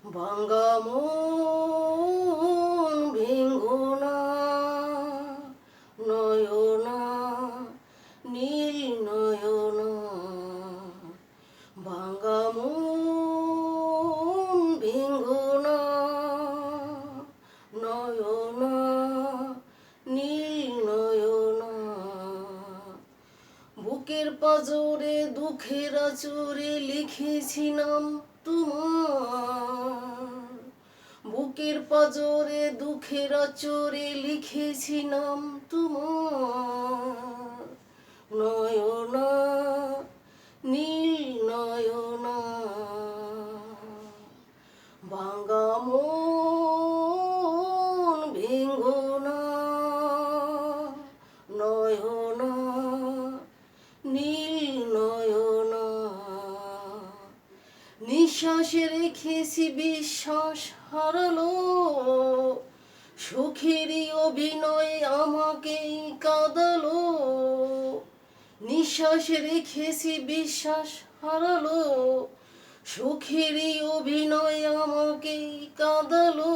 ভাঙা মন ভেঙো না, নয়না নীল নয়না। ভাঙা মন ভেঙো না, নয়না নীল নয়না। বুকের পাজরে দুঃখের আচরে লিখেছি নাম তোমার। বুকের পাজরে দুঃখের আচরে লিখেছি নাম তোমার। নয়না নীল নয়না। ভাঙা মন ভেঙো না, নয়না নীল নয়না। নিঃশ্বাসে রেখেছি বিশ্বাস হারালো, সুখেরই অভিনয় আমাকেই কাঁদালো। নিঃশ্বাসে রেখেছি বিশ্বাস হারালো, সুখেরই অভিনয় আমাকেই কাঁদালো।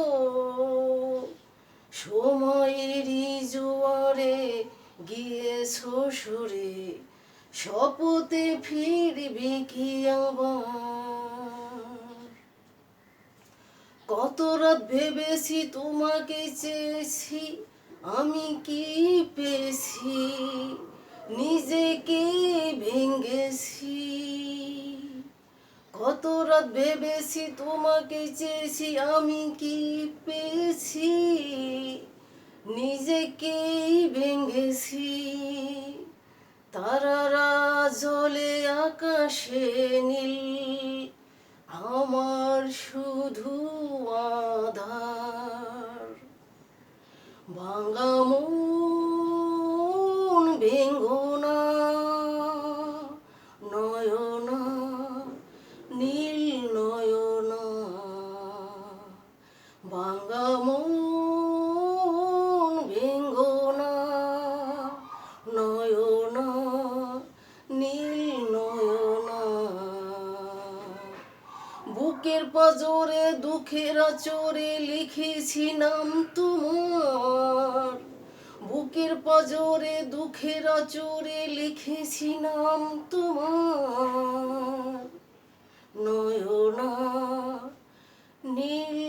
সময়েরই জোয়ারে গিয়েছো সরে, শপথে ফিরবি কি আবার? কত রাত ভেবেছি তোমাকে চেয়েছি, আমি কি পেয়েছি? নিজেকে ভেঙেছি। কত রাত ভেবেছি তোমাকে চেয়েছি, আমি কি পেয়েছি? নিজেকেই ভেঙেছি। তারারা জলে আকাশে নীল, আমার শুধু আধার। ভাঙা মন ভেঙো না, নয়না নীল নয়না। ভাঙা মন ভেঙো না, নয়না নীল নয়না। বুকের পাজরে দুঃখের আচরে লিখেছি নাম তোমার। বুকের পাজরে দুঃখের আচরে লিখেছি নাম তোমার। নয়না নীল